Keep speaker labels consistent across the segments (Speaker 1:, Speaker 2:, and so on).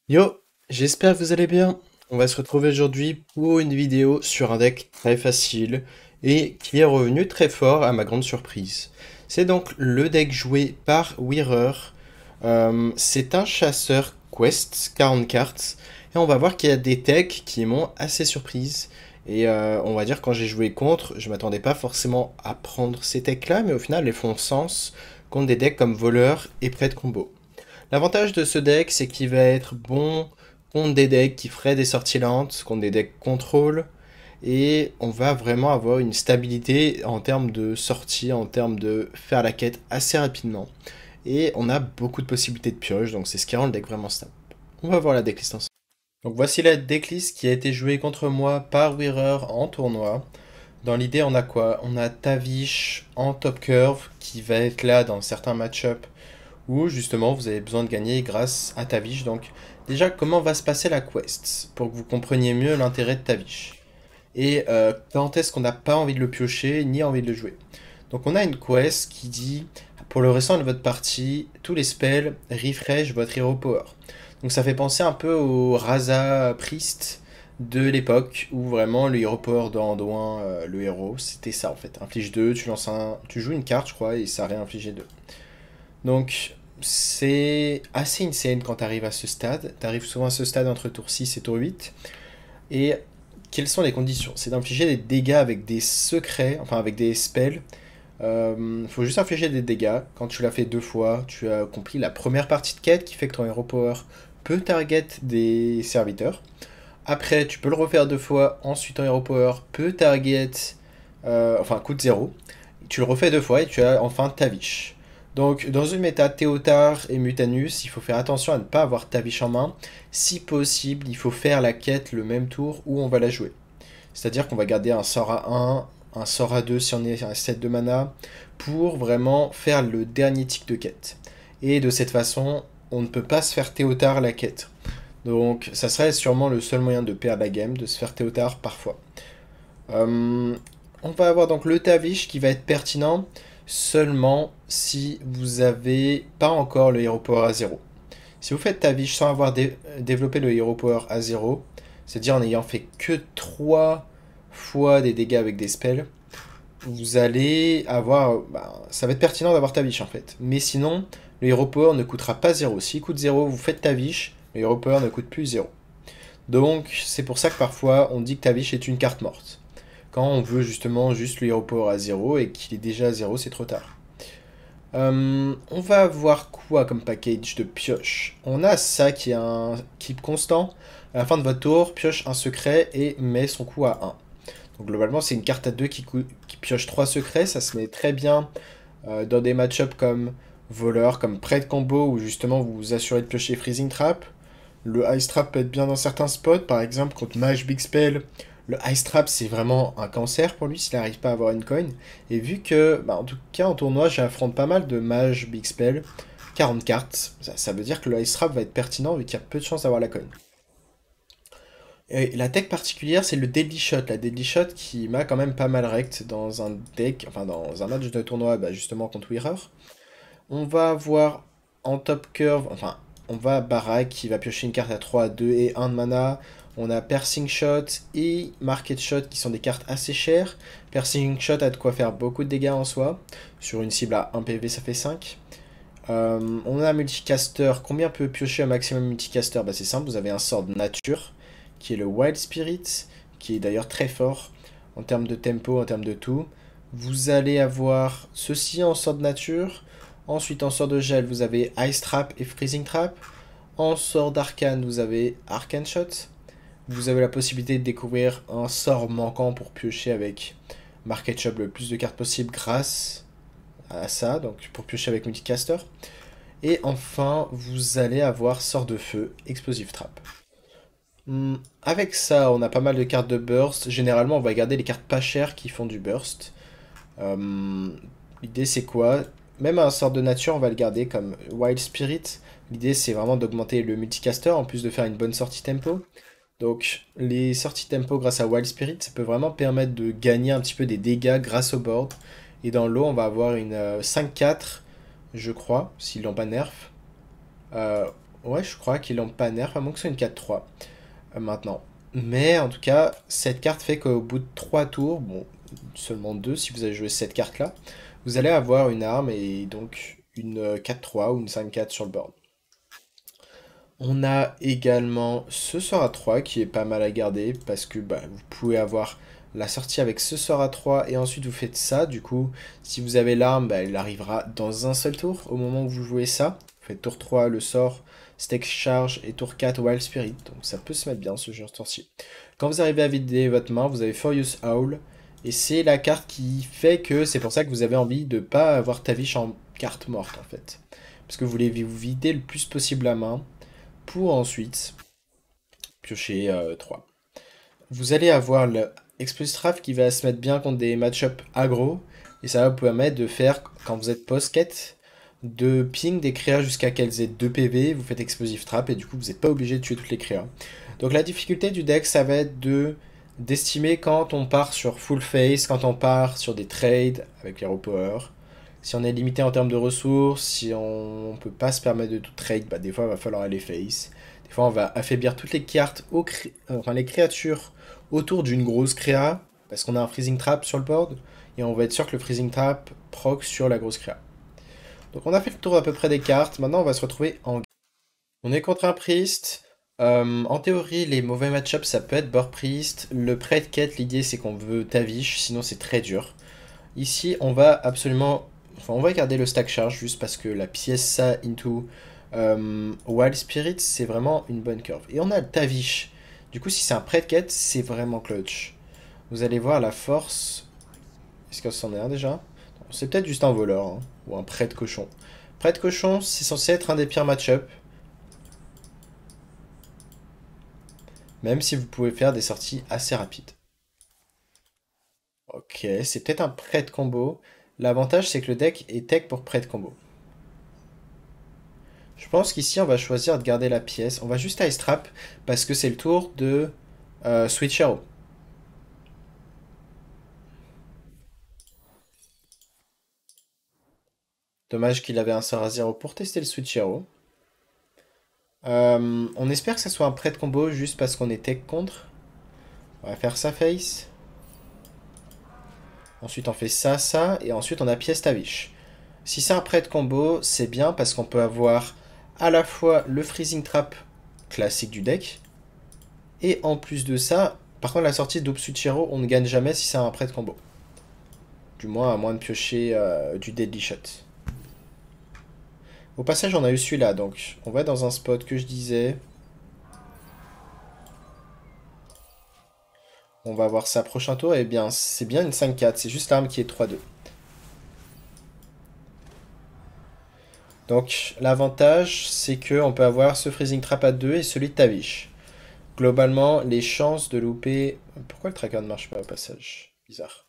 Speaker 1: Yo, j'espère que vous allez bien. On va se retrouver aujourd'hui pour une vidéo sur un deck très facile et qui est revenu très fort à ma grande surprise. C'est donc le deck joué par Wearer. C'est un chasseur Quest, 40 cartes, et on va voir qu'il y a des decks qui m'ont assez surprise. Et on va dire quand j'ai joué contre, je m'attendais pas forcément à prendre ces decks-là, mais au final, elles font sens contre des decks comme Voleur et Prêtre Combo. L'avantage de ce deck, c'est qu'il va être bon contre des decks qui feraient des sorties lentes, contre des decks contrôle, et on va vraiment avoir une stabilité en termes de sortie, en termes de faire la quête assez rapidement. Et on a beaucoup de possibilités de pioche, donc c'est ce qui rend le deck vraiment stable. On va voir la decklist ensemble. Donc voici la decklist qui a été jouée contre moi par Wearer en tournoi. Dans l'idée, on a quoi? On a Tavish en top curve qui va être là dans certains match-ups où justement vous avez besoin de gagner grâce à Tavish. Donc déjà, comment va se passer la quest pour que vous compreniez mieux l'intérêt de Tavish et quand est-ce qu'on n'a pas envie de le piocher ni envie de le jouer. Donc on a une quest qui dit pour le restant de votre partie, tous les spells refresh votre hero power. Donc ça fait penser un peu au Raza Priest de l'époque où vraiment le hero power de Anduin, le héros, c'était ça en fait. Inflige 2, tu joues une carte je crois et ça réinflige 2. Donc, c'est assez insane quand tu arrives à ce stade. Tu arrives souvent à ce stade entre tour 6 et tour 8. Et quelles sont les conditions? C'est d'infliger des dégâts avec des secrets, enfin avec des spells. Faut juste infliger des dégâts. Quand tu l'as fait deux fois, tu as accompli la première partie de quête qui fait que ton hero power peut target des serviteurs. Après, tu peux le refaire deux fois. Ensuite, ton hero power peut target, enfin coûte zéro. Tu le refais deux fois et tu as enfin Tavish. Donc, dans une méta Théotard et Mutanus, il faut faire attention à ne pas avoir Tavish en main. Si possible, il faut faire la quête le même tour où on va la jouer. C'est-à-dire qu'on va garder un sort à 1, un sort à 2 si on est à 7 de mana, pour vraiment faire le dernier tic de quête. Et de cette façon, on ne peut pas se faire Théotard la quête. Donc, ça serait sûrement le seul moyen de perdre la game, de se faire Théotard parfois. Euh, on va avoir donc le Tavish qui va être pertinent seulement si vous avez pas encore le Hero Power à zéro. Si vous faites Tavish sans avoir développé le Hero Power à zéro, c'est-à-dire en ayant fait que 3 fois des dégâts avec des spells, vous allez avoir... ça va être pertinent d'avoir Tavish en fait. Mais sinon, le Hero Power ne coûtera pas zéro. S'il coûte zéro, vous faites Tavish, le Hero Power ne coûte plus zéro. Donc c'est pour ça que parfois on dit que Tavish est une carte morte. Quand on veut justement juste le hero power à zéro et qu'il est déjà à zéro, c'est trop tard. On va avoir quoi comme package de pioche? On a ça qui est un keep constant. À la fin de votre tour, pioche un secret et met son coût à 1. Donc globalement, c'est une carte à 2 qui pioche 3 secrets. Ça se met très bien dans des match-ups comme voleur, comme prêtre combo, où justement vous vous assurez de piocher freezing trap. Le Ice Trap peut être bien dans certains spots, par exemple contre Mage Big Spell. Le Ice Trap, c'est vraiment un cancer pour lui s'il n'arrive pas à avoir une coin. Et vu que, en tout cas en tournoi, j'affronte pas mal de Mage Big Spell, 40 cartes, ça veut dire que le Ice Trap va être pertinent vu qu'il y a peu de chances d'avoir la coin. Et la tech particulière, c'est le Deadly Shot. La Deadly Shot qui m'a quand même pas mal rect dans un deck, enfin dans un match de tournoi, justement contre Wearer. On va avoir en top curve, enfin, on va Barak qui va piocher une carte à 3, 2 et 1 de mana. On a Piercing Shot et Market Shot qui sont des cartes assez chères. Piercing Shot a de quoi faire beaucoup de dégâts en soi. Sur une cible à 1 PV, ça fait 5. On a Multicaster. Combien peut piocher un maximum Multicaster? C'est simple, vous avez un sort de nature qui est le Wild Spirit, qui est d'ailleurs très fort en termes de tempo, en termes de tout. Vous allez avoir ceci en sort de nature. Ensuite, en sort de gel, vous avez Ice Trap et Freezing Trap. En sort d'arcane, vous avez Arcane Shot. Vous avez la possibilité de découvrir un sort manquant pour piocher avec Market Shop le plus de cartes possible grâce à ça, donc pour piocher avec Multicaster. Et enfin, vous allez avoir sort de feu, Explosive Trap. Avec ça, on a pas mal de cartes de burst. Généralement, on va garder les cartes pas chères qui font du burst. Euh, L'idée c'est quoi? Même un sort de nature, on va le garder comme Wild Spirit. L'idée c'est vraiment d'augmenter le multicaster en plus de faire une bonne sortie tempo. Donc les sorties tempo grâce à Wild Spirit, ça peut vraiment permettre de gagner un petit peu des dégâts grâce au board. Et dans l'eau, on va avoir une 5-4, je crois, s'ils l'ont pas nerf. Euh, Ouais, je crois qu'ils l'ont pas nerf, à moins que ce soit une 4-3 maintenant. Mais en tout cas, cette carte fait qu'au bout de 3 tours, bon, seulement 2 si vous avez joué cette carte-là, vous allez avoir une arme et donc une 4-3 ou une 5-4 sur le board. On a également ce sort à 3 qui est pas mal à garder parce que bah, vous pouvez avoir la sortie avec ce sort à 3 et ensuite vous faites ça. Du coup, si vous avez l'arme, bah, elle arrivera dans un seul tour au moment où vous jouez ça. Vous faites tour 3 le sort, Stake Charge et tour 4 Wild Spirit. Donc ça peut se mettre bien ce jeu tour-ci. Quand vous arrivez à vider votre main, vous avez Furious Howl. Et c'est la carte qui fait que c'est pour ça que vous avez envie de pas avoir Tavish en carte morte en fait. Parce que vous voulez vous vider le plus possible la main pour ensuite piocher 3. Vous allez avoir le Explosive qui va se mettre bien contre des match-up aggro, et ça va vous permettre de faire, quand vous êtes post-quête, de ping des créas jusqu'à qu'elles aient 2 PV, vous faites Explosive Trap, et du coup vous n'êtes pas obligé de tuer toutes les créas. Donc la difficulté du deck, ça va être d'estimer quand on part sur full face, quand on part sur des trades avec Hero Power. Si on est limité en termes de ressources, si on peut pas se permettre de tout trade, bah des fois il va falloir aller face. Des fois on va affaiblir toutes les cartes, enfin les créatures autour d'une grosse créa, parce qu'on a un freezing trap sur le board, et on va être sûr que le freezing trap proc sur la grosse créa. Donc on a fait le tour à peu près des cartes, maintenant on va se retrouver en... On est contre un priest. En théorie, les mauvais match-ups, ça peut être board priest. Le prêtre quête, l'idée c'est qu'on veut Tavish, sinon c'est très dur. Ici, on va absolument... Enfin, on va garder le stack charge, juste parce que la pièce ça into Wild Spirit, c'est vraiment une bonne curve. Et on a le Tavish. Du coup, si c'est un prêtre quête, c'est vraiment clutch. Vous allez voir la force... Est-ce que c'en est un déjà? C'est peut-être juste un voleur, hein, ou un prêtre cochon. Prêtre cochon, c'est censé être un des pires match-ups. Même si vous pouvez faire des sorties assez rapides. Ok, c'est peut-être un prêt de combo. L'avantage, c'est que le deck est tech pour prêt de combo. Je pense qu'ici, on va choisir de garder la pièce. On va juste Ice Trap parce que c'est le tour de Switch Arrow. Dommage qu'il avait un sort à 0 pour tester le Switch Arrow. On espère que ça soit un prêt de combo juste parce qu'on est tech contre. On va faire ça face. Ensuite, on fait ça, ça. Et ensuite, on a pièce Tavish. Si c'est un prêt de combo, c'est bien parce qu'on peut avoir à la fois le freezing trap classique du deck, et en plus de ça, par contre la sortie d'Obsuchero, on ne gagne jamais si c'est un prêt de combo. Du moins à moins de piocher du Deadly Shot. Au passage, on a eu celui-là, donc on va dans un spot que je disais. On va voir ça prochain tour, et bien c'est bien une 5-4, c'est juste l'arme qui est 3-2. Donc l'avantage, c'est qu'on peut avoir ce freezing trap à 2 et celui de Tavish. Globalement, les chances de louper... Pourquoi le tracker ne marche pas au passage? Bizarre.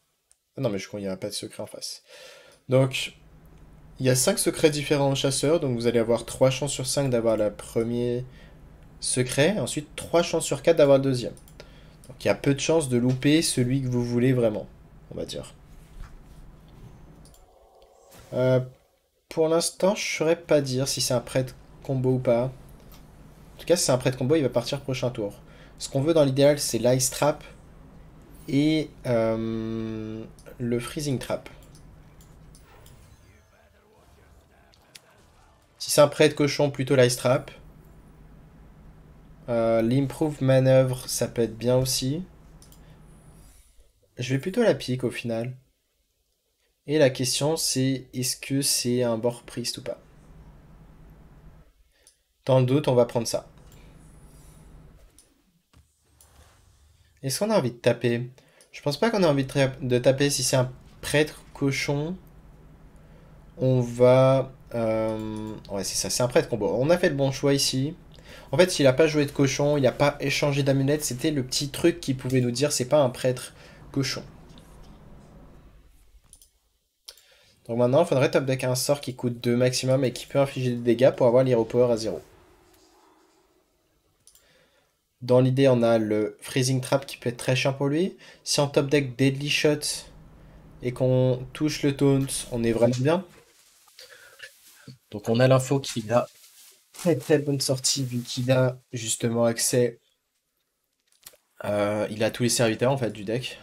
Speaker 1: Ah non, mais je crois qu'il n'y a pas de secret en face. Donc, il y a 5 secrets différents au chasseur, donc vous allez avoir 3 chances sur 5 d'avoir le premier secret, ensuite 3 chances sur 4 d'avoir le deuxième. Donc il y a peu de chances de louper celui que vous voulez vraiment, on va dire. Euh, pour l'instant, je saurais pas dire si c'est un prêt combo ou pas. En tout cas, si c'est un prêt combo, il va partir prochain tour. Ce qu'on veut dans l'idéal, c'est l'ice trap et le freezing trap. Si c'est un prêt de cochon, plutôt l'ice trap. L'improve manœuvre, ça peut être bien aussi. Je vais plutôt la pique au final. Et la question c'est est-ce que c'est un board priest ou pas? Dans le doute, on va prendre ça. Est-ce qu'on a envie de taper? Je pense pas qu'on ait envie de taper si c'est un prêtre cochon. On va... Ouais, c'est ça, c'est un prêtre combo. On a fait le bon choix ici. En fait, s'il a pas joué de cochon, il n'a pas échangé d'amulette, c'était le petit truc qui pouvait nous dire c'est pas un prêtre cochon. Donc maintenant, il faudrait top deck un sort qui coûte 2 maximum et qui peut infliger des dégâts pour avoir l'Hero Power à 0. Dans l'idée, on a le Freezing Trap qui peut être très chiant pour lui. Si on top deck Deadly Shot et qu'on touche le taunt, on est vraiment bien. Donc on a l'info qu'il a très très bonne sortie vu qu'il a justement accès. Il a tous les serviteurs en fait du deck.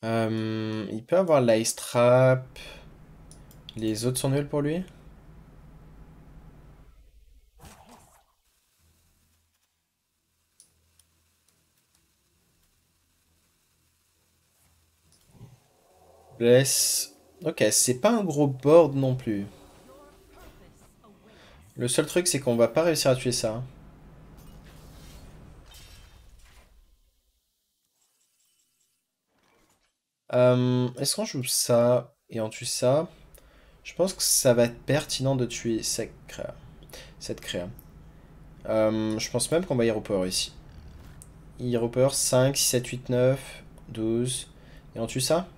Speaker 1: Il peut avoir l'Ice Trap. Les autres sont nuls pour lui. Bless. Ok, c'est pas un gros board non plus. Le seul truc, c'est qu'on va pas réussir à tuer ça. Est-ce qu'on joue ça et on tue ça? Je pense que ça va être pertinent de tuer cette créa. Je pense même qu'on va Hero Power ici. Hero Power 5, 6, 7, 8, 9, 12. Et on tue ça?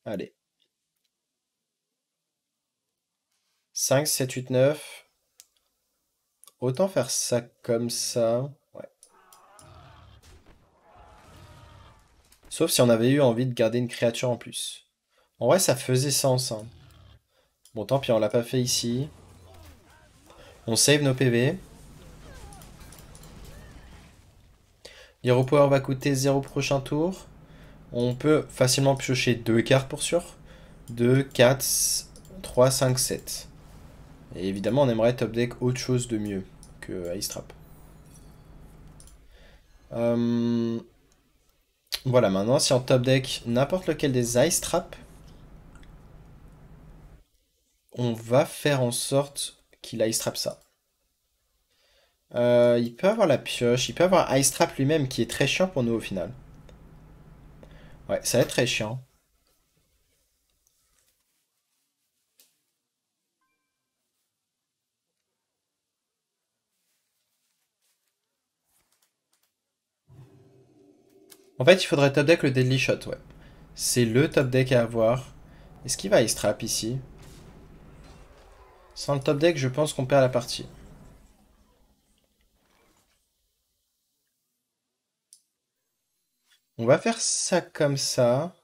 Speaker 1: Allez. 5, 7, 8, 9. Autant faire ça comme ça. Ouais. Sauf si on avait eu envie de garder une créature en plus. En vrai, ça faisait sens, hein. Bon, tant pis, on l'a pas fait ici. On save nos PV. Hero Power va coûter 0 prochain tour. On peut facilement piocher 2 cartes pour sûr. 2, 4, 3, 5, 7. Et évidemment, on aimerait top deck autre chose de mieux que Ice Trap. Voilà, maintenant, si on top deck n'importe lequel des Ice Trap, on va faire en sorte qu'il Ice Trap ça. Il peut avoir la pioche, il peut avoir Ice Trap lui-même qui est très chiant pour nous au final. Ouais, ça va être très chiant. En fait, il faudrait top deck le Deadly Shot, ouais. C'est le top deck à avoir. Est-ce qu'il va Ice Trap ici? Sans le top deck, je pense qu'on perd la partie. On va faire ça comme ça.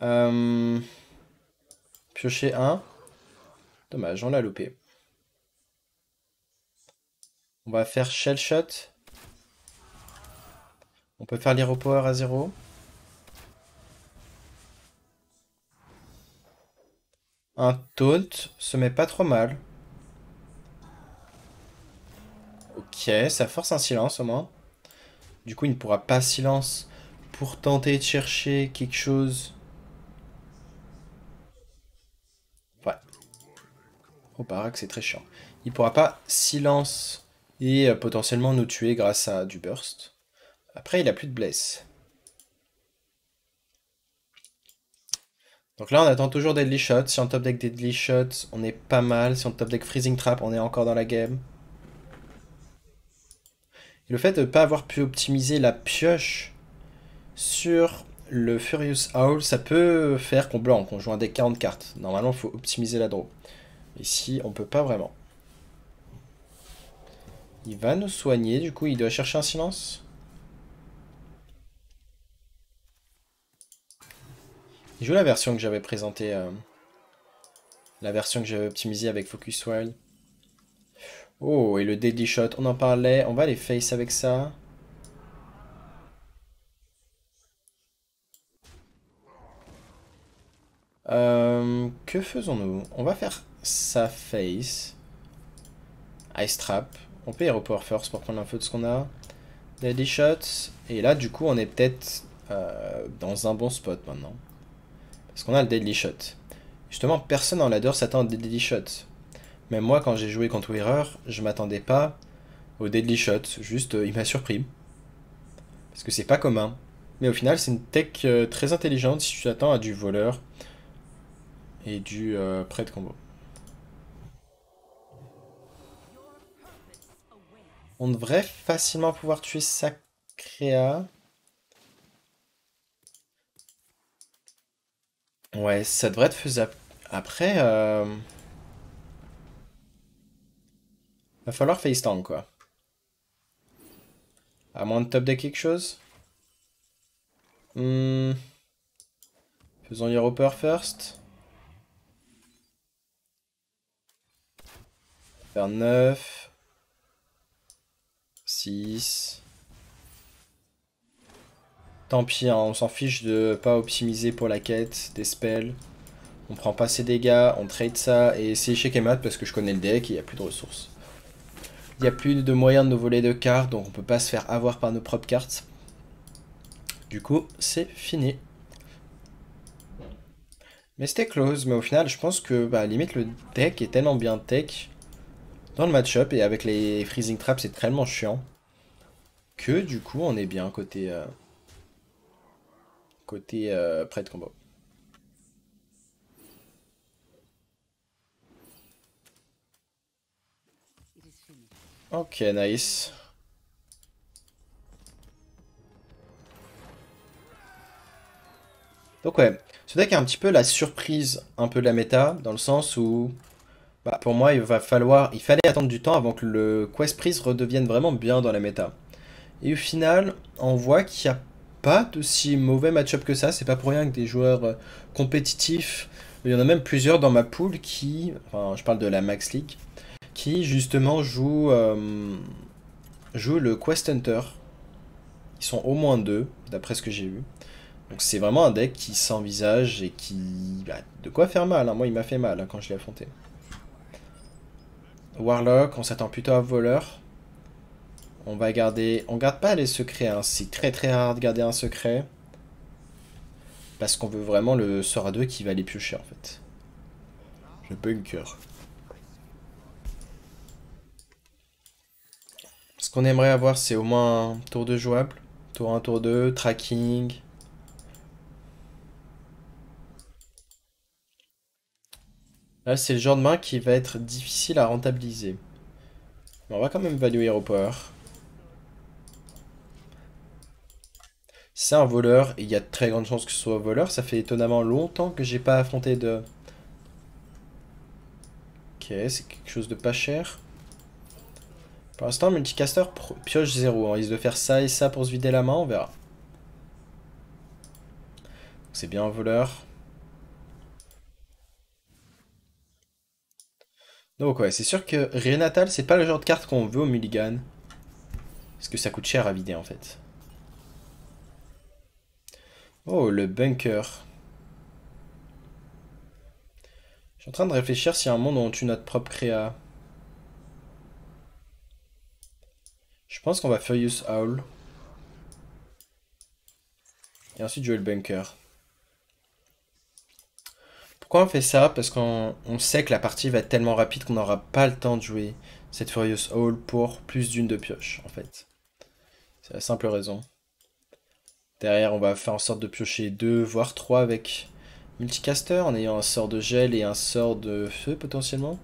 Speaker 1: Euh, Piocher un. Dommage, on l'a loupé. On va faire Shell Shot. On peut faire l'Hero Power à 0. Un Taunt se met pas trop mal. Ok, ça force un silence au moins. Du coup, il ne pourra pas silence pour tenter de chercher quelque chose. Ouais, au Barak, c'est très chiant. Il pourra pas silence et potentiellement nous tuer grâce à du burst. Après, il a plus de bless. Donc là, on attend toujours Deadly Shot. Si on top deck Deadly Shot, on est pas mal. Si on top deck Freezing Trap, on est encore dans la game. Et le fait de ne pas avoir pu optimiser la pioche sur le Furious Owl, ça peut faire qu'on blanc, qu'on joue un deck 40 cartes. Normalement, il faut optimiser la draw. Ici, on peut pas vraiment. Il va nous soigner, du coup, il doit chercher un silence. Il joue la version que j'avais présentée, la version que j'avais optimisée avec Focus Wild. Oh, et le Deadly Shot, on en parlait. On va les face avec ça. Que faisons-nous? On va faire ça face. Ice Trap. On peut Hero Power First pour prendre l'info de ce qu'on a. Deadly Shot. Et là, du coup, on est peut-être dans un bon spot maintenant. Parce qu'on a le Deadly Shot. Justement, personne en ladder s'attend au Deadly Shot. Même moi, quand j'ai joué contre Error, je m'attendais pas au Deadly Shot. Juste, il m'a surpris. Parce que c'est pas commun. Mais au final, c'est une tech très intelligente si tu t'attends à du voleur et du prêt de combo. On devrait facilement pouvoir tuer sa créa. Ouais, ça devrait être faisable. Après, Va falloir face tank quoi. À moins de top deck quelque chose. Hmm, faisons Hero Power first. Faire 9. 6. Tant pis, hein, on s'en fiche de pas optimiser pour la quête des spells. On prend pas ses dégâts, on trade ça et c'est échec et mat parce que je connais le deck et il n'y a plus de ressources. Il n'y a plus de moyen de nous voler de cartes, donc on peut pas se faire avoir par nos propres cartes. Du coup, c'est fini. Mais c'était close, mais au final, je pense que bah, limite le deck est tellement bien tech dans le match-up et avec les freezing traps c'est tellement chiant que du coup on est bien côté prêt de combo. Ok, nice. Donc ouais, ce deck est un petit peu la surprise un peu de la méta, dans le sens où bah, pour moi il fallait attendre du temps avant que le Quest Priest redevienne vraiment bien dans la méta. Et au final, on voit qu'il n'y a pas d'aussi mauvais match-up que ça, c'est pas pour rien que des joueurs compétitifs, il y en a même plusieurs dans ma pool qui, enfin je parle de la Max League, qui justement jouent le Quest Hunter. Ils sont au moins deux, d'après ce que j'ai vu. Donc c'est vraiment un deck qui s'envisage et qui... bah, de quoi faire mal, hein. Moi il m'a fait mal hein, quand je l'ai affronté. Warlock, on s'attend plutôt à voleur. On va garder... On garde pas les secrets, hein. C'est très très rare de garder un secret. Parce qu'on veut vraiment le sort à 2 qui va les piocher en fait. Je bunker. Ce qu'on aimerait avoir c'est au moins un tour 2 jouable. Tour 1, tour 2, tracking. Là c'est le genre de main qui va être difficile à rentabiliser. Mais on va quand même value Hero Power. C'est un voleur, et il y a de très grandes chances que ce soit un voleur. Ça fait étonnamment longtemps que j'ai pas affronté de... Ok, c'est quelque chose de pas cher. Pour l'instant, multicaster pioche 0. On risque de faire ça et ça pour se vider la main, on verra. C'est bien un voleur. Donc ouais, c'est sûr que Renatal, c'est pas le genre de carte qu'on veut au mulligan. Parce que ça coûte cher à vider en fait. Oh, le bunker. Je suis en train de réfléchir s'il y a un monde où on tue notre propre créa. Je pense qu'on va Furious Owl. Et ensuite jouer le bunker. Pourquoi on fait ça? Parce qu'on sait que la partie va être tellement rapide qu'on n'aura pas le temps de jouer cette Furious Hall pour plus d'une de pioche, en fait. C'est la simple raison. Derrière, on va faire en sorte de piocher 2, voire 3 avec multicaster, en ayant un sort de gel et un sort de feu, potentiellement.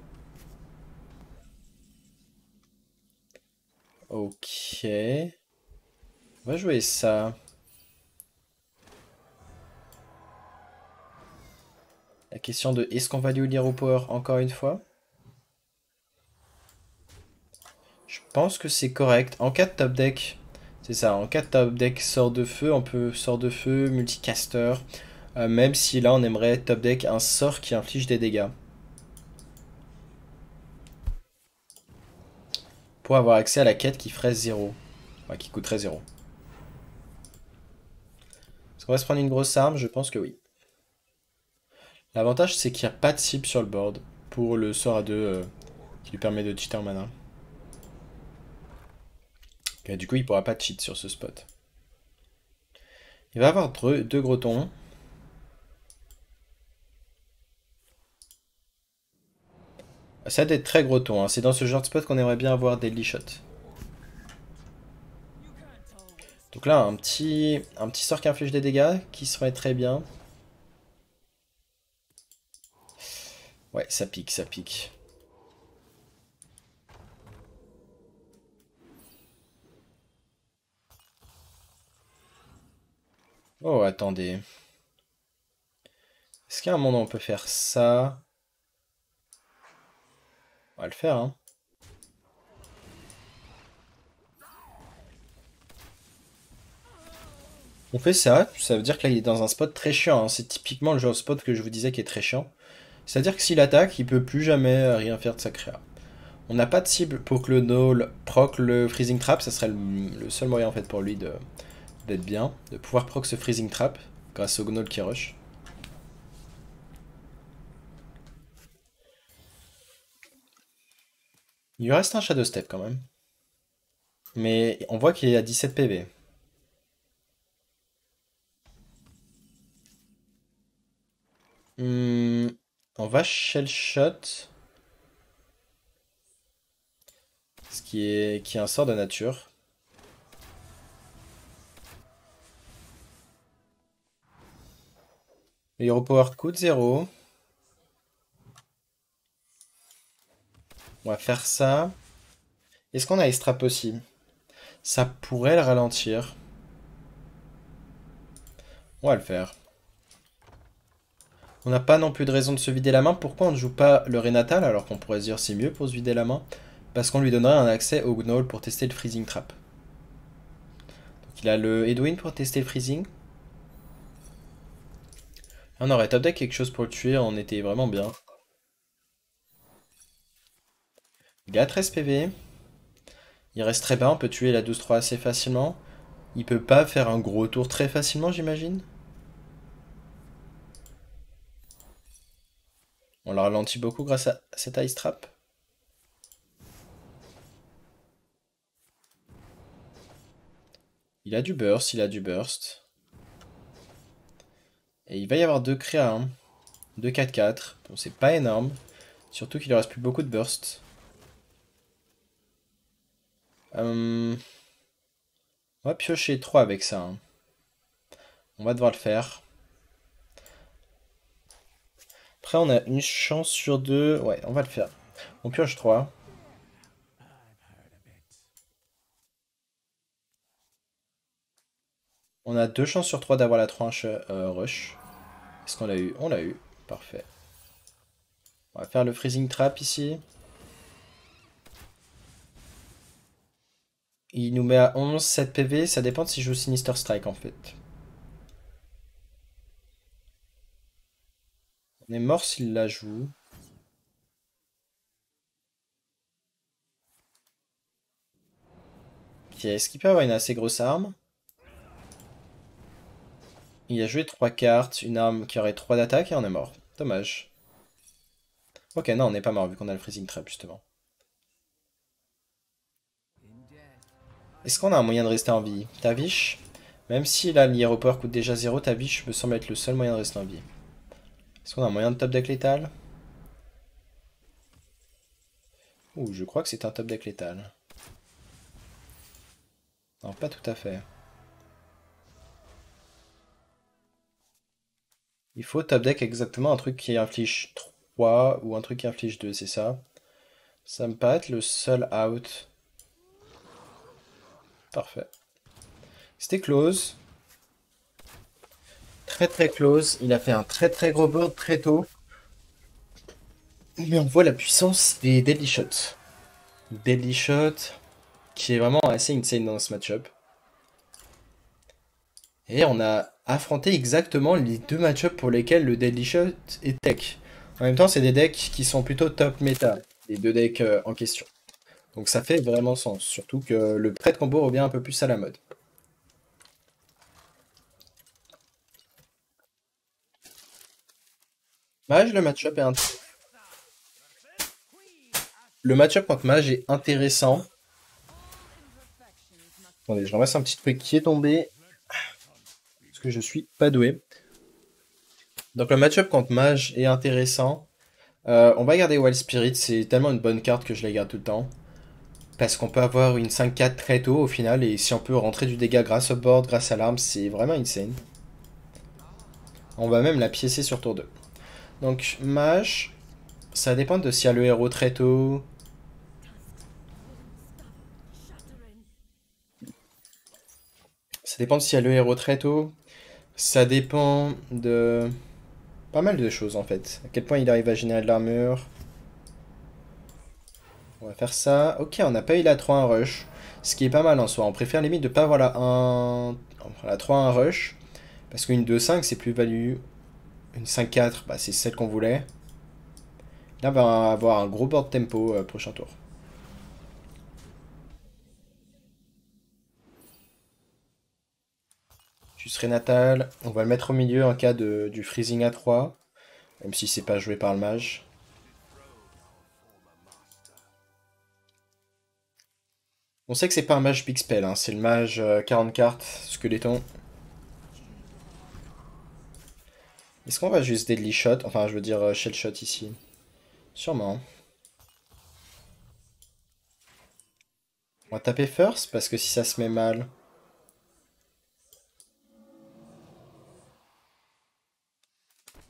Speaker 1: Ok. On va jouer ça. La question de est-ce qu'on va lui lire au power encore une fois? Je pense que c'est correct. En cas de top deck, c'est ça. En cas de top deck sort de feu, on peut sort de feu, multicaster. Même si là on aimerait top deck un sort qui inflige des dégâts. Pour avoir accès à la quête qui ferait 0. Enfin, qui coûterait 0. Est-ce qu'on va se prendre une grosse arme? Je pense que oui. L'avantage c'est qu'il n'y a pas de cible sur le board pour le sort à 2 qui lui permet de cheater mana. Ok, du coup il pourra pas cheat sur ce spot. Il va avoir deux gros tons. Ça va être très gros tons, hein. C'est dans ce genre de spot qu'on aimerait bien avoir des shots. Donc là, un petit sort qui inflige des dégâts, qui serait très bien. Ouais, ça pique, ça pique. Oh, attendez. Est-ce qu'il y a un moment où on peut faire ça? On va le faire, hein. On fait ça, ça veut dire que là il est dans un spot très chiant, hein. C'est typiquement le genre de spot que je vous disais qui est très chiant. C'est-à-dire que s'il attaque, il peut plus jamais rien faire de sa créa. On n'a pas de cible pour que le Gnoll proc le Freezing Trap, ça serait le seul moyen en fait pour lui d'être bien, de pouvoir proc ce Freezing Trap grâce au Gnoll qui rush. Il lui reste un Shadow Step quand même. Mais on voit qu'il est à 17 PV. On va Shell Shot, ce qui est un sort de nature. Hero Power coûte 0. On va faire ça. Est-ce qu'on a extra possible? Ça pourrait le ralentir. On va le faire. On n'a pas non plus de raison de se vider la main. Pourquoi on ne joue pas le Renatal alors qu'on pourrait se dire c'est mieux pour se vider la main? Parce qu'on lui donnerait un accès au Gnoll pour tester le Freezing Trap. Donc il a le Edwin pour tester le Freezing. On aurait top deck quelque chose pour le tuer, on était vraiment bien. Il est à 13 PV. Il reste très bas, on peut tuer la 12-3 assez facilement. Il peut pas faire un gros tour très facilement, j'imagine. On l'a ralenti beaucoup grâce à cet Ice Trap. Il a du burst, il a du burst. Et il va y avoir 2 créas, hein. 2 4-4. Bon, c'est pas énorme. Surtout qu'il ne reste plus beaucoup de burst. On va piocher 3 avec ça, hein. On va devoir le faire. Après, on a une chance sur 2. Ouais, on va le faire. On pioche 3. On a 2 chances sur 3 d'avoir la tranche rush. Est-ce qu'on l'a eu? On l'a eu. Parfait. On va faire le freezing trap ici. Il nous met à 11, 7 PV. Ça dépend de si je joue Sinister Strike en fait. On est mort s'il la joue. Ok, est-ce qu'il peut avoir une assez grosse arme? Il a joué 3 cartes, une arme qui aurait 3 d'attaque et on est mort. Dommage. Ok, non, on n'est pas mort vu qu'on a le freezing trap justement. Est-ce qu'on a un moyen de rester en vie? Tavish? Même si là l'aéroport coûte déjà 0, Tavish me semble être le seul moyen de rester en vie. Est-ce qu'on a un moyen de top deck létal? Ouh, je crois que c'est un top deck létal. Non, pas tout à fait. Il faut top deck exactement un truc qui inflige 3 ou un truc qui inflige 2, c'est ça? Ça me paraît être le seul out. Parfait. C'était close. Très très close. Il a fait un très très gros board très tôt. Mais on voit la puissance des Deadly Shots. Deadly Shot qui est vraiment assez insane dans ce match-up. Et on a affronté exactement les 2 match-ups pour lesquels le Deadly Shot est tech. En même temps, c'est des decks qui sont plutôt top méta, les 2 decks en question. Donc ça fait vraiment sens, surtout que le prêt de combo revient un peu plus à la mode. Mage, le match-up contre Mage est intéressant. Attendez, je ramasse un petit truc qui est tombé. Parce que je suis pas doué. Donc le match-up contre Mage est intéressant. On va garder Wild Spirit, c'est tellement une bonne carte que je la garde tout le temps. Parce qu'on peut avoir une 5-4 très tôt au final, et si on peut rentrer du dégât grâce au board, grâce à l'arme, c'est vraiment insane. On va même la piécer sur tour 2. Donc Mage, ça dépend de s'il y a le héros très tôt. Ça dépend de s'il y a le héros très tôt. Ça dépend de pas mal de choses en fait. À quel point il arrive à générer de l'armure. Ouais, va faire ça. Ok, on n'a pas eu la 3-1 rush. Ce qui est pas mal en soi. On préfère limite de pas avoir la 3-1 rush. Parce qu'une 2-5 c'est plus value. Une 5-4, bah, c'est celle qu'on voulait. Là, on va avoir un gros board tempo prochain tour. Juste Natal. On va le mettre au milieu en cas du freezing à 3. Même si c'est pas joué par le mage. On sait que c'est pas un mage big spell, hein. C'est le mage 40 cartes, squeletton. Est-ce qu'on va juste deadly shot? Enfin, je veux dire shell shot ici. Sûrement. On va taper first, parce que si ça se met mal...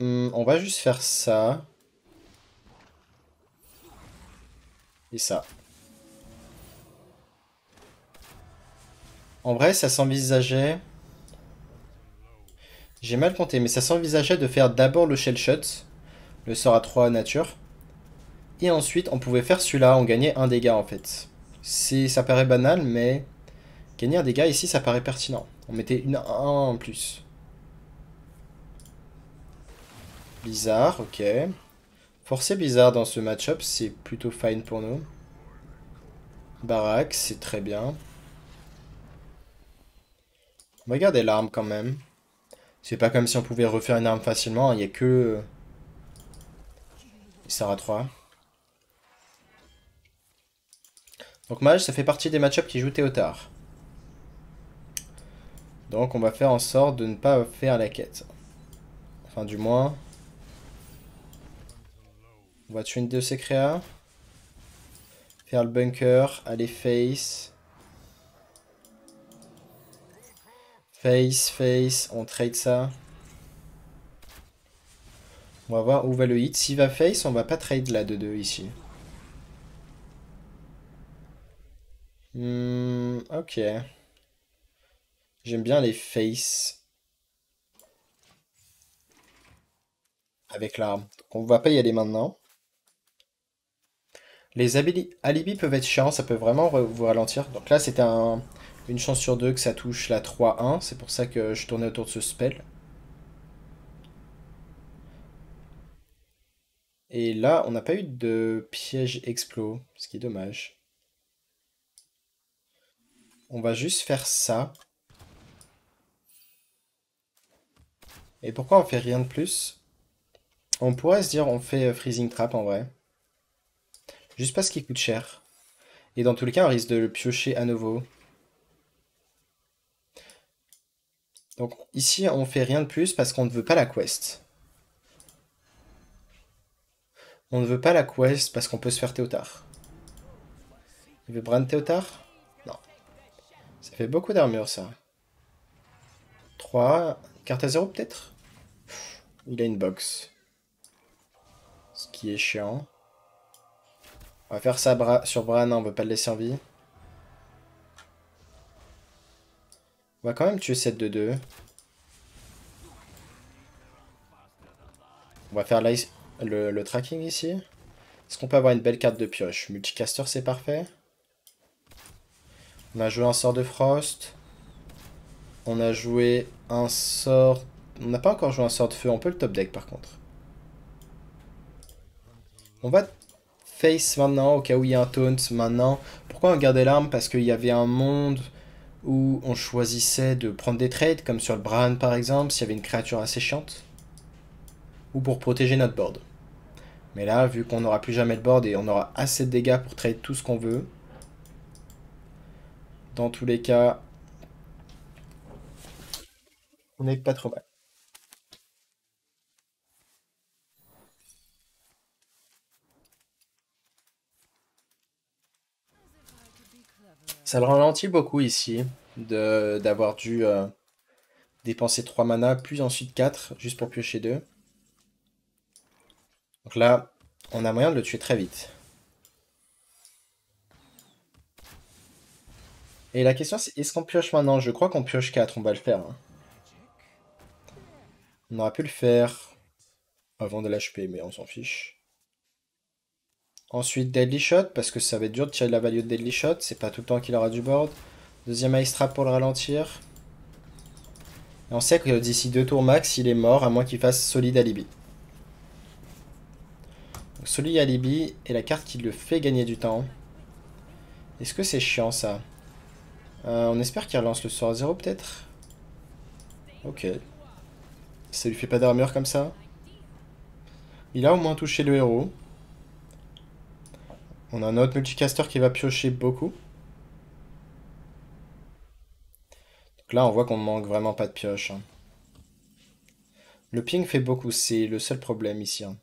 Speaker 1: on va juste faire ça. Et ça. En vrai, ça s'envisageait... J'ai mal compté, mais ça s'envisageait de faire d'abord le shell shot, le sort à 3 nature, et ensuite on pouvait faire celui-là, on gagnait un dégât en fait. Ça paraît banal, mais gagner un dégât ici ça paraît pertinent. On mettait une 1 en plus. Bizarre, ok. Forcer bizarre dans ce match-up, c'est plutôt fine pour nous. Barak, c'est très bien. On va garder l'arme quand même. C'est pas comme si on pouvait refaire une arme facilement, il n'y a que... Sarah 3. Donc mage, ça fait partie des match-ups qui jouent Théotard. Donc on va faire en sorte de ne pas faire la quête. Enfin du moins... On va tuer une de ces créas. Faire le bunker, aller face. Face, on trade ça. On va voir où va le hit. S'il va face, on va pas trade la 2-2 ici. Ok. J'aime bien les face avec l'arme. Donc on va pas y aller maintenant. Les alibis peuvent être chiants, ça peut vraiment vous ralentir. Donc là, c'était une chance sur deux que ça touche la 3-1. C'est pour ça que je tournais autour de ce spell. Et là, on n'a pas eu de piège explos, ce qui est dommage. On va juste faire ça. Et pourquoi on fait rien de plus? On pourrait se dire on fait freezing trap en vrai. Juste parce qu'il coûte cher. Et dans tous les cas, on risque de le piocher à nouveau. Donc ici, on fait rien de plus parce qu'on ne veut pas la quest. On ne veut pas la quest parce qu'on peut se faire Théotard. Il veut Bran Théotard? Non. Ça fait beaucoup d'armure ça. 3. Carte à 0 peut-être? Il a une box. Ce qui est chiant. On va faire ça sur Bran, on veut pas le laisser en vie. On va quand même tuer cette 2-2. On va faire le tracking ici. Est-ce qu'on peut avoir une belle carte de pioche? Multicaster, c'est parfait. On a joué un sort de Frost. On a joué un sort... On n'a pas encore joué un sort de feu, on peut le top deck par contre. On va face maintenant, au cas où il y a un taunt maintenant. Pourquoi on gardait l'arme? Parce qu'il y avait un monde où on choisissait de prendre des trades, comme sur le Bran par exemple, s'il y avait une créature assez chiante. Ou pour protéger notre board. Mais là, vu qu'on n'aura plus jamais le board et on aura assez de dégâts pour trade tout ce qu'on veut, dans tous les cas, on n'est pas trop mal. Ça le ralentit beaucoup ici, d'avoir dû dépenser 3 mana, puis ensuite 4, juste pour piocher 2. Donc là, on a moyen de le tuer très vite. Et la question c'est, est-ce qu'on pioche maintenant? Je crois qu'on pioche 4, on va le faire, hein. On aurait pu le faire avant de l'HP, mais on s'en fiche. Ensuite, Deadly Shot, parce que ça va être dur de tirer de la value de Deadly Shot. C'est pas tout le temps qu'il aura du board. Deuxième Ice Trap pour le ralentir. Et on sait que d'ici 2 tours max, il est mort, à moins qu'il fasse Solid Alibi. Donc, Solid Alibi est la carte qui le fait gagner du temps. Est-ce que c'est chiant ça? On espère qu'il relance le sort à 0 peut-être. Ok. Ça lui fait pas d'armure comme ça. Il a au moins touché le héros. On a un autre multicaster qui va piocher beaucoup. Donc là, on voit qu'on manque vraiment pas de pioche, hein. Le ping fait beaucoup, c'est le seul problème ici, hein.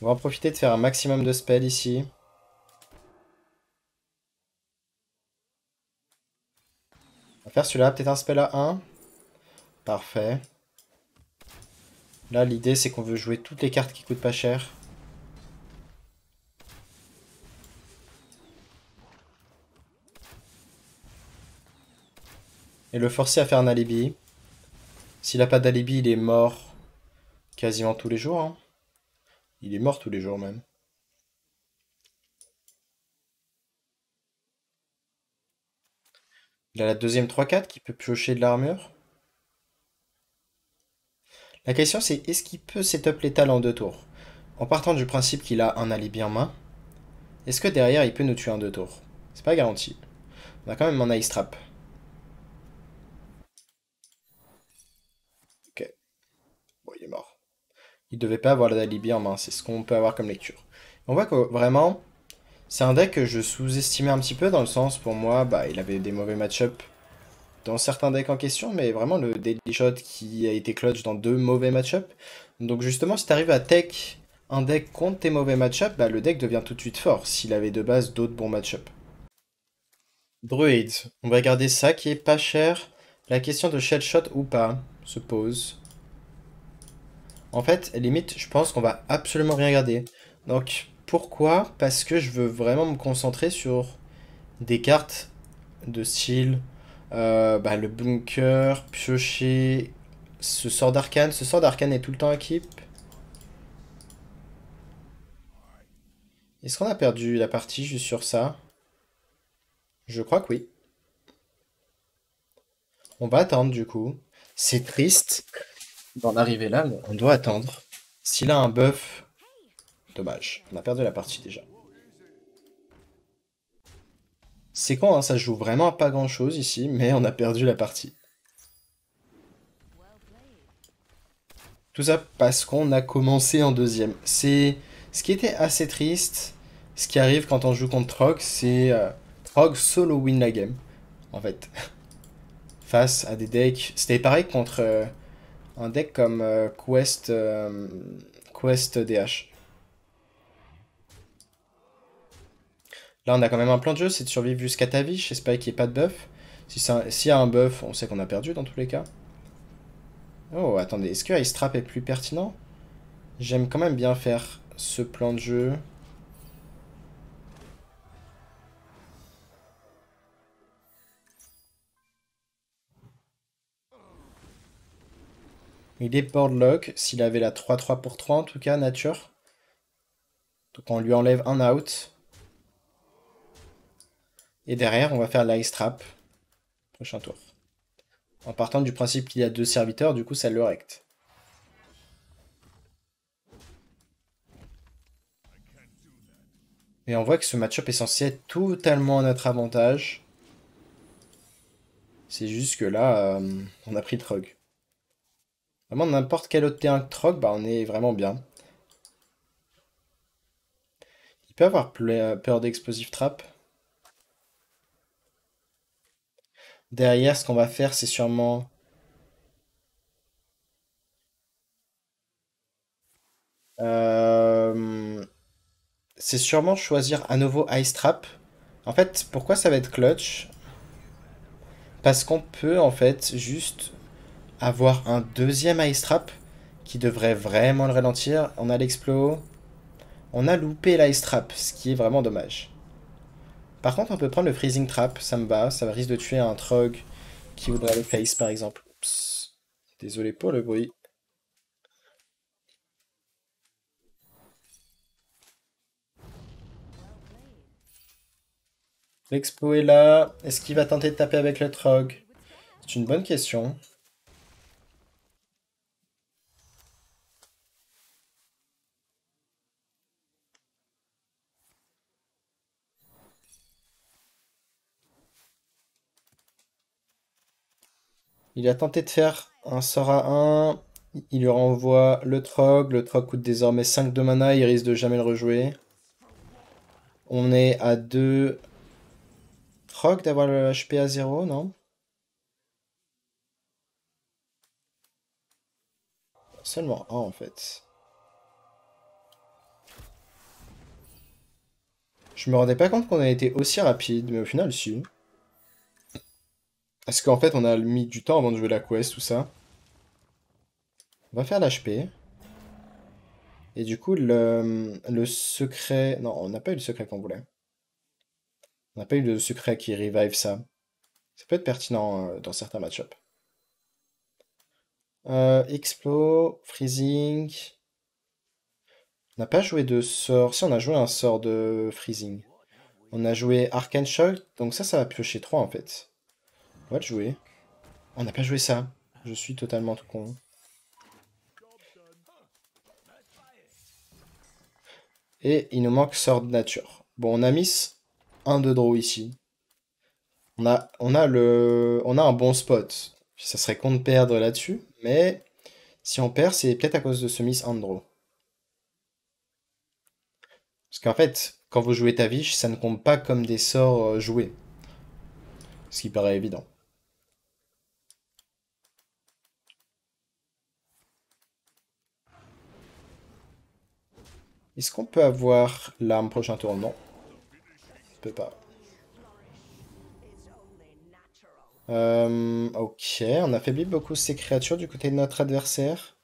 Speaker 1: On va en profiter de faire un maximum de spells ici. On va faire celui-là, peut-être un spell à 1. Parfait. Là, l'idée, c'est qu'on veut jouer toutes les cartes qui coûtent pas cher. Et le forcer à faire un alibi. S'il a pas d'alibi, il est mort quasiment tous les jours, hein. Il est mort tous les jours même. Il a la deuxième 3-4 qui peut piocher de l'armure. La question c'est est-ce qu'il peut setup létal en 2 tours? En partant du principe qu'il a un alibi en main, est-ce que derrière il peut nous tuer en 2 tours? C'est pas garanti. On a quand même un ice trap. Ok. Bon, il est mort. Il devait pas avoir l'alibi en main, c'est ce qu'on peut avoir comme lecture. On voit que vraiment, c'est un deck que je sous-estimais un petit peu dans le sens, pour moi, bah, il avait des mauvais match-up dans certains decks en question, mais vraiment le Deadly Shot qui a été clutch dans 2 mauvais match-up. Donc justement, si tu arrives à tech un deck contre tes mauvais match-up, bah, le deck devient tout de suite fort, s'il avait de base d'autres bons match-up. Druid, on va garder ça qui est pas cher. La question de shell shot ou pas se pose. En fait, limite, je pense qu'on va absolument rien garder. Donc, pourquoi? Parce que je veux vraiment me concentrer sur des cartes de style bah, le bunker, piocher, ce sort d'arcane. Ce sort d'arcane est tout le temps équipe. Est-ce qu'on a perdu la partie juste sur ça? Je crois que oui. On va attendre du coup. C'est triste d'en arriver là, mais on doit attendre. S'il a un buff, dommage. On a perdu la partie déjà. C'est con, hein, ça joue vraiment à pas grand chose ici, mais on a perdu la partie. Tout ça parce qu'on a commencé en deuxième. C'est ce qui était assez triste. Ce qui arrive quand on joue contre Trog, c'est Trog solo win la game, en fait. Face à des decks. C'était pareil contre un deck comme Quest DH. Là, on a quand même un plan de jeu, c'est de survivre jusqu'à ta vie. J'espère qu'il n'y ait pas de buff. S'il y a un buff, on sait qu'on a perdu dans tous les cas. Oh, attendez, est-ce que Ice Trap est plus pertinent? J'aime quand même bien faire ce plan de jeu. Il est boardlock, s'il avait la 3-3 pour 3 en tout cas, nature. Donc on lui enlève un out. Et derrière, on va faire l'Ice Trap. Prochain tour. En partant du principe qu'il y a 2 serviteurs, du coup ça le recte. Et on voit que ce match-up est censé être totalement à notre avantage. C'est juste que là, on a pris le Trog. Vraiment, n'importe quel autre terrain que Trog, bah, on est vraiment bien. Il peut avoir peur d'Explosive Trap. Derrière, ce qu'on va faire, c'est sûrement... c'est sûrement choisir à nouveau Ice Trap. En fait, pourquoi ça va être clutch? Parce qu'on peut, en fait, juste avoir un deuxième Ice Trap qui devrait vraiment le ralentir. On a l'explo. On a loupé l'Ice Trap, ce qui est vraiment dommage. Par contre, on peut prendre le Freezing Trap, ça me va. Ça risque de tuer un Trog qui voudrait le face par exemple. Oups. Désolé pour le bruit. L'expo est là. Est-ce qu'il va tenter de taper avec le Trog? C'est une bonne question. Il a tenté de faire un sort à 1. Il lui renvoie le Trog. Le Trog coûte désormais 5 de mana. Il risque de jamais le rejouer. On est à 2 Trog d'avoir le HP à 0, non? Seulement un en fait. Je me rendais pas compte qu'on a été aussi rapide, mais au final, si. Parce qu'en fait, on a mis du temps avant de jouer la quest, tout ça. On va faire l'HP. Et du coup, le secret... Non, on n'a pas eu le secret qu'on voulait. On n'a pas eu le secret qui revive ça. Ça peut être pertinent dans certains match-ups. Explo, Freezing... On n'a pas joué de sort. Si, on a joué un sort de Freezing. On a joué Arcane Shock, donc ça va piocher 3 en fait. On va le jouer. On n'a pas joué ça. Je suis totalement tout con. Et il nous manque sort de nature. Bon, on a mis un de draw ici. On a un bon spot. Ça serait con de perdre là-dessus, mais si on perd, c'est peut-être à cause de ce miss draw. Parce qu'en fait, quand vous jouez Tavish, ça ne compte pas comme des sorts joués. Ce qui paraît évident. Est-ce qu'on peut avoir l'arme prochain tour? Non, on peut pas. Ok, on affaiblit beaucoup ces créatures du côté de notre adversaire.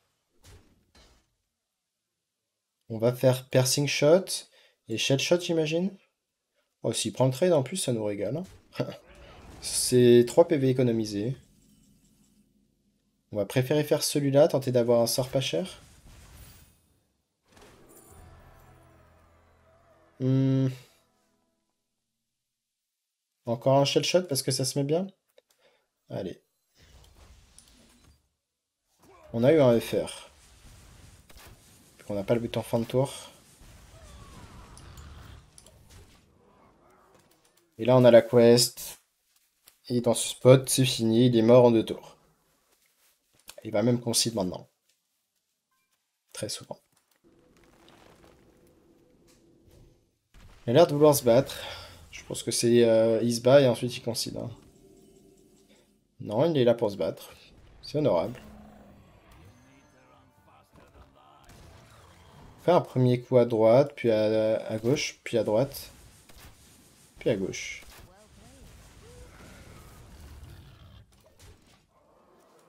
Speaker 1: On va faire Piercing Shot et Shell Shot, j'imagine. Oh, s'il prend le trade en plus, ça nous régale. C'est 3 PV économisés. On va préférer faire celui-là, tenter d'avoir un sort pas cher. Hmm, encore un Shell Shot parce que ça se met bien. Allez. On a eu un FR. On n'a pas le but en fin de tour. Et là, on a la quest. Et dans ce spot, c'est fini. Il est mort en 2 tours. Il va même concede maintenant. Très souvent. Il a l'air de vouloir se battre. Je pense que c'est... il se bat et ensuite il concede. Hein. Non, il est là pour se battre. C'est honorable. Faire un premier coup à droite, puis à gauche, puis à droite, puis à gauche.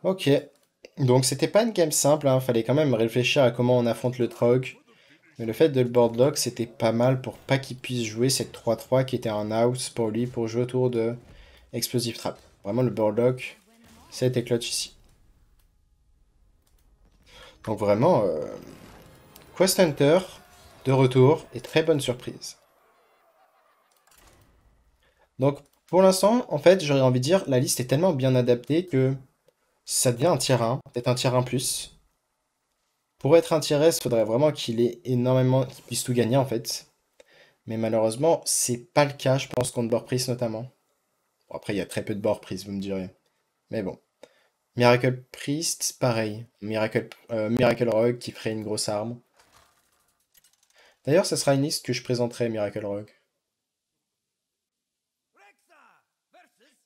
Speaker 1: Ok. Donc c'était pas une game simple, hein. Fallait quand même réfléchir à comment on affronte le Trog. Mais le fait de le boardlock, c'était pas mal pour pas qu'il puisse jouer cette 3-3 qui était un out pour lui pour jouer autour de Explosive Trap. Vraiment le boardlock, ça a été clutch ici. Donc vraiment, Quest Hunter de retour et très bonne surprise. Donc pour l'instant, en fait, j'aurais envie de dire, la liste est tellement bien adaptée que ça devient un tier 1, peut-être un tier 1+. Pour être un tier S, il faudrait vraiment qu'il ait énormément, qu'il puisse tout gagner en fait. Mais malheureusement, c'est pas le cas, je pense, contre Board Priest notamment. Bon, après, il y a très peu de Board Priest, vous me direz. Mais bon. Miracle Priest, pareil. Miracle Rogue qui ferait une grosse arme. D'ailleurs, ce sera une liste que je présenterai, Miracle Rogue.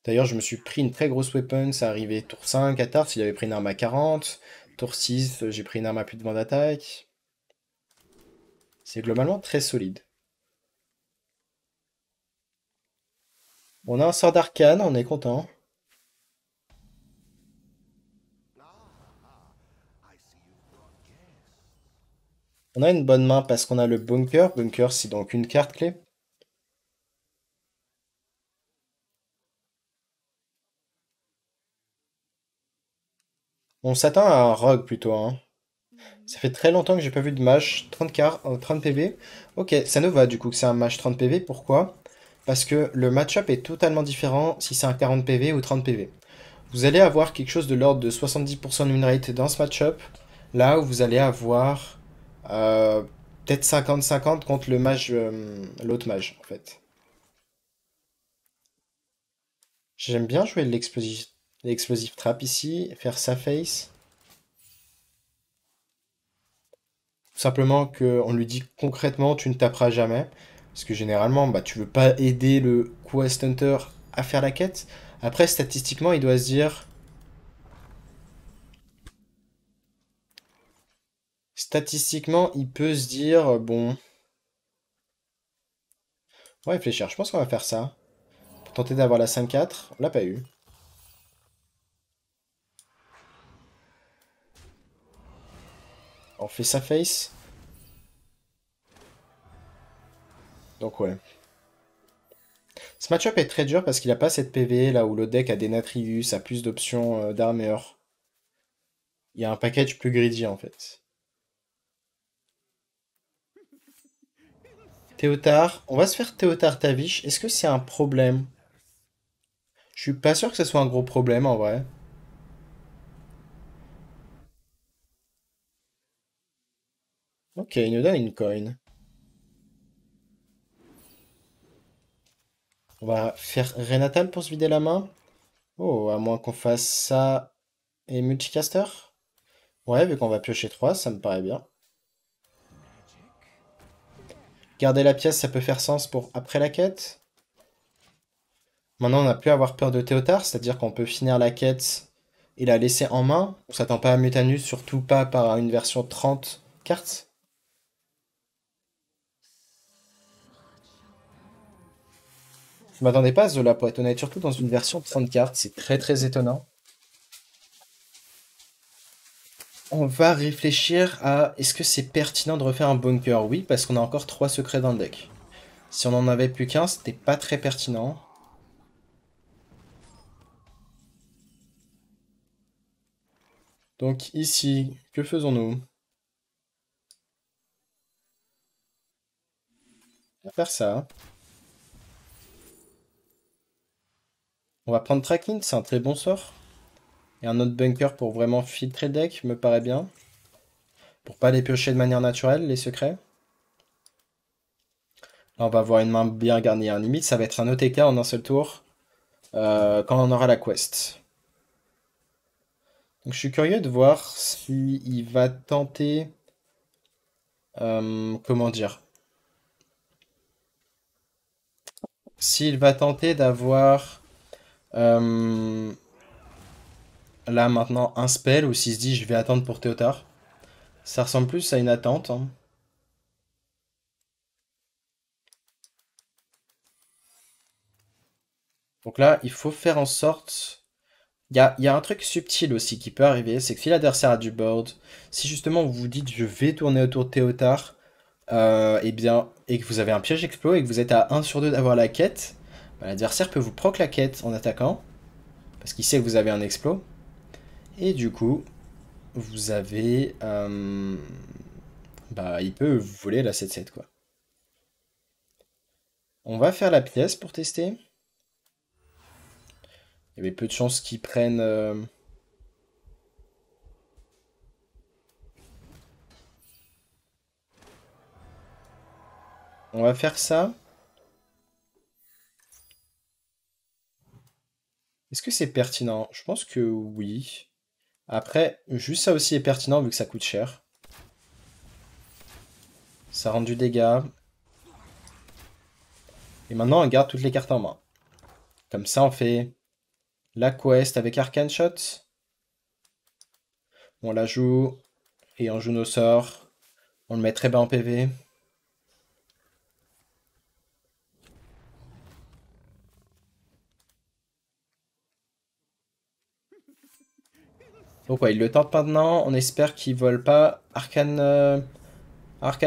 Speaker 1: D'ailleurs, je me suis pris une très grosse weapon, ça arrivait tour 5 à Tars, il avait pris une arme à 40. Tour 6, j'ai pris une arme à plus de 20 d'attaque. C'est globalement très solide. On a un sort d'arcane, on est content. On a une bonne main parce qu'on a le bunker. Bunker, c'est donc une carte clé. On s'attend à un rogue plutôt, hein. Ça fait très longtemps que j'ai pas vu de mage 30 PV. Ok, ça nous va du coup que c'est un mage 30 PV. Pourquoi? Parce que le match-up est totalement différent si c'est un 40 PV ou 30 PV. Vous allez avoir quelque chose de l'ordre de 70% de win rate dans ce match-up, là où vous allez avoir euh, peut-être 50-50 contre le mage, l'autre mage en fait. J'aime bien jouer l'explosive trap ici, faire sa face. Simplement qu'on lui dit concrètement tu ne taperas jamais. Parce que généralement, bah, tu veux pas aider le Quest Hunter à faire la quête. Après, statistiquement, il doit se dire. Statistiquement, il peut se dire, bon, on va réfléchir, je pense qu'on va faire ça. Pour tenter d'avoir la 5-4, on l'a pas eu. On fait sa face. Donc ouais. Ce match-up est très dur parce qu'il a pas cette PV, là où le deck a des Natrius, a plus d'options d'armure. Il y a un package plus greedy en fait. Théotard, on va se faire Théotard Tavish. Est-ce que c'est un problème? Je suis pas sûr que ce soit un gros problème en vrai. Ok, il nous donne une coin. On va faire Renatal pour se vider la main. Oh, à moins qu'on fasse ça et multicaster. Ouais, vu qu'on va piocher 3, ça me paraît bien. Garder la pièce, ça peut faire sens pour après la quête. Maintenant, on n'a plus à avoir peur de Théotard, c'est-à-dire qu'on peut finir la quête et la laisser en main. On s'attend pas à Mutanus, surtout pas par une version 30 cartes. Je m'attendais pas à Zola pour être honnête, surtout dans une version 30 cartes, c'est très très étonnant. On va réfléchir à est-ce que c'est pertinent de refaire un bunker? Oui, parce qu'on a encore 3 secrets dans le deck. Si on en avait plus qu'un, c'était pas très pertinent. Donc ici, que faisons-nous? On va faire ça. On va prendre Tracking, c'est un très bon sort. Et un autre bunker pour vraiment filtrer le deck, me paraît bien. Pour pas les piocher de manière naturelle, les secrets. Là, on va avoir une main bien garnie. Hein. Limite, ça va être un OTK en un seul tour. Quand on aura la quest. Donc je suis curieux de voir s'il va tenter... comment dire? S'il va tenter d'avoir... euh, là maintenant un spell ou s'il se dit je vais attendre pour Théotard. Ça ressemble plus à une attente. Hein. Donc là, il faut faire en sorte... Il y a un truc subtil aussi qui peut arriver, c'est que si l'adversaire a du board, si justement vous vous dites je vais tourner autour de Théotard, et bien, et que vous avez un piège explo et que vous êtes à 1/2 d'avoir la quête, bah, l'adversaire peut vous proc la quête en attaquant, parce qu'il sait que vous avez un explo, et du coup, vous avez... bah, il peut vous voler la 7-7 quoi. On va faire la pièce pour tester. Il y avait peu de chances qu'ils prennent... On va faire ça. Est-ce que c'est pertinent? Je pense que oui. Après, juste ça aussi est pertinent vu que ça coûte cher. Ça rend du dégât. Et maintenant, on garde toutes les cartes en main. Comme ça, on fait la quest avec Arcane Shot. On la joue. Et on joue nos sorts. On le met très bas en PV. Donc ouais, il le tente maintenant. On espère qu'il vole pas. Arcane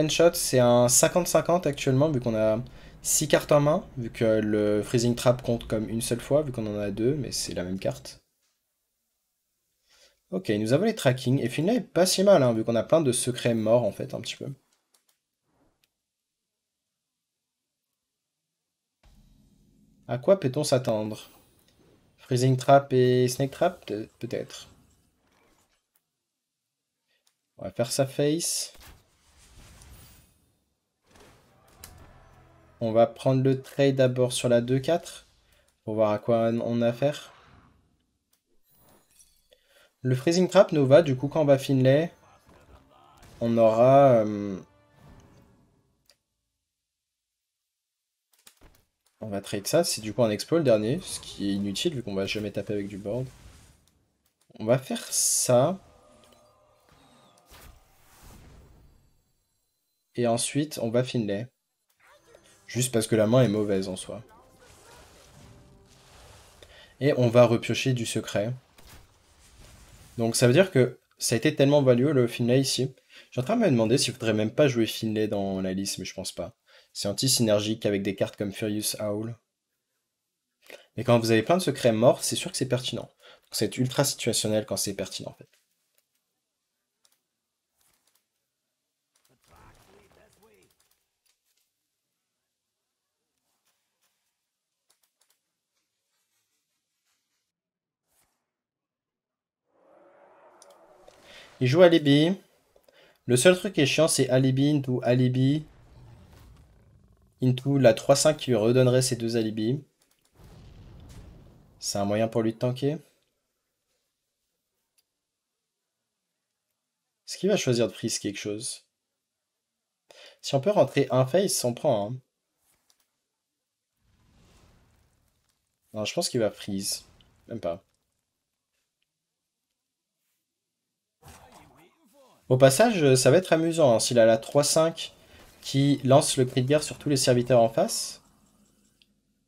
Speaker 1: Shot, c'est un 50-50 actuellement, vu qu'on a 6 cartes en main. Vu que le Freezing Trap compte comme une seule fois, vu qu'on en a deux, mais c'est la même carte. Ok, nous avons les tracking. Et Finlay est pas si mal, hein, vu qu'on a plein de secrets morts, en fait, un petit peu. À quoi peut-on s'attendre? Freezing Trap et Snake Trap? Peut-être. On va faire sa face. On va prendre le trade d'abord sur la 2-4. Pour voir à quoi on a affaire. Le Freezing Trap nous va, du coup, quand on va Finlay, on aura... on va trade ça, c'est du coup un exploit le dernier, ce qui est inutile vu qu'on va jamais taper avec du board. On va faire ça. Et ensuite, on va Finlay. Juste parce que la main est mauvaise en soi. Et on va repiocher du secret. Donc ça veut dire que ça a été tellement valueux le Finlay ici. Je suis en train de me demander s'il faudrait même pas jouer Finlay dans la liste, mais je pense pas. C'est anti-synergique avec des cartes comme Furious Owl. Mais quand vous avez plein de secrets morts, c'est sûr que c'est pertinent. Donc c'est ultra situationnel quand c'est pertinent en fait. Il joue Alibi. Le seul truc qui est chiant, c'est Alibi into Alibi into la 3-5 qui lui redonnerait ces deux alibis. C'est un moyen pour lui de tanker. Est-ce qu'il va choisir de freeze quelque chose? Si on peut rentrer un face, on prend, hein. Non, je pense qu'il va freeze. Même pas. Au passage, ça va être amusant, hein, s'il a la 3-5 qui lance le cri de guerre sur tous les serviteurs en face.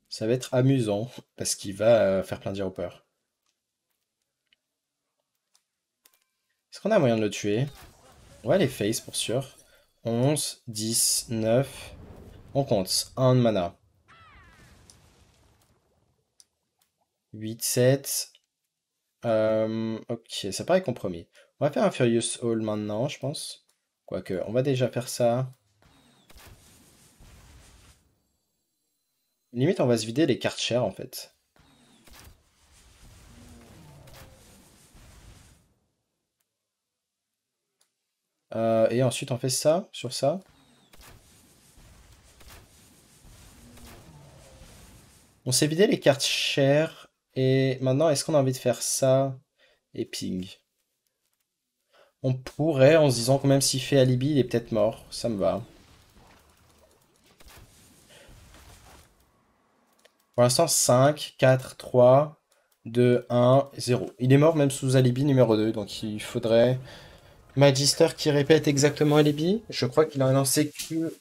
Speaker 1: Ça va être amusant, parce qu'il va faire plein d'Hero-Power. Est-ce qu'on a moyen de le tuer? On va les face pour sûr. 11, 10, 9. On compte. 1 de mana. 8, 7. Ok, ça paraît compromis. On va faire un Furious Hall maintenant, je pense. Quoique, on va déjà faire ça. Limite, on va se vider les cartes chères, en fait. Et ensuite, on fait ça, sur ça. On s'est vidé les cartes chères. Et maintenant, est-ce qu'on a envie de faire ça et ping? On pourrait, en se disant que même s'il fait alibi, il est peut-être mort. Ça me va. Pour l'instant, 5, 4, 3, 2, 1, 0. Il est mort même sous alibi numéro 2. Donc il faudrait... Magister qui répète exactement alibi. Je crois qu'il a lancé que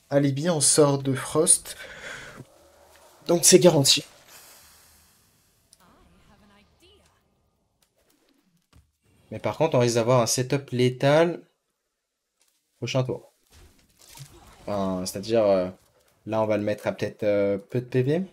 Speaker 1: alibi en sort de Frost. Donc c'est garanti. Mais par contre, on risque d'avoir un setup létal prochain tour. Enfin, c'est-à-dire, là, on va le mettre à peut-être peu de PV.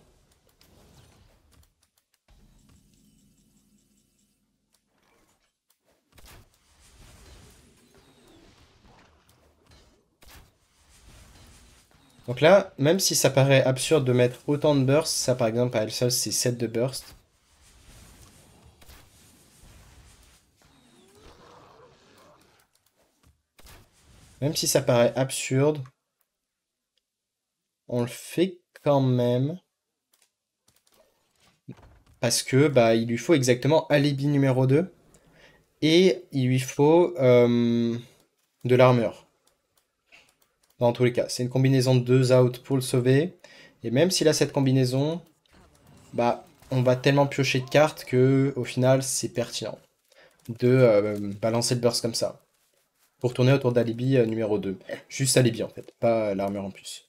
Speaker 1: Donc là, même si ça paraît absurde de mettre autant de burst, ça par exemple à elle seule c'est 7 de burst. Même si ça paraît absurde, on le fait quand même. Parce que bah il lui faut exactement alibi numéro 2. Et il lui faut de l'armure. Dans tous les cas, c'est une combinaison de 2 out pour le sauver. Et même s'il a cette combinaison, bah on va tellement piocher de cartes que au final c'est pertinent de balancer le burst comme ça. Pour tourner autour d'Alibi numéro 2. Juste Alibi en fait, pas l'armure en plus.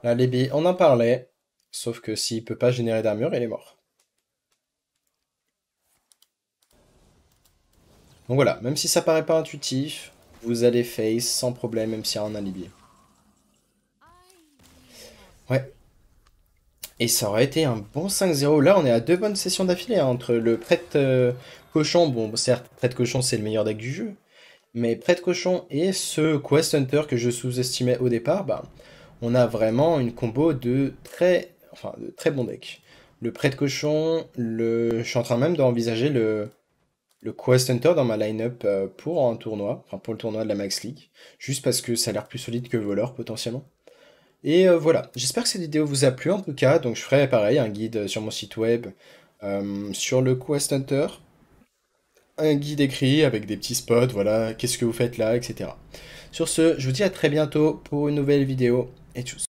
Speaker 1: L'Alibi, on en parlait. Sauf que s'il peut pas générer d'armure, il est mort. Donc voilà, même si ça paraît pas intuitif, vous allez face sans problème, même s'il y a un alibi. Ouais. Et ça aurait été un bon 5-0. Là, on est à 2 bonnes sessions d'affilée, hein, entre le prêtre cochon. Bon, certes, prêtre cochon, c'est le meilleur deck du jeu. Mais prêtre cochon et ce Quest Hunter que je sous-estimais au départ, bah, on a vraiment une combo de de très bons decks. Le prêtre cochon, je suis en train même d'envisager le Quest Hunter dans ma line-up pour un tournoi, enfin pour le tournoi de la Max League, juste parce que ça a l'air plus solide que voleur potentiellement. Et voilà, j'espère que cette vidéo vous a plu en tout cas, donc je ferai pareil, un guide sur mon site web sur le Quest Hunter, un guide écrit avec des petits spots, voilà, qu'est-ce que vous faites là, etc. Sur ce, je vous dis à très bientôt pour une nouvelle vidéo, et tchuss.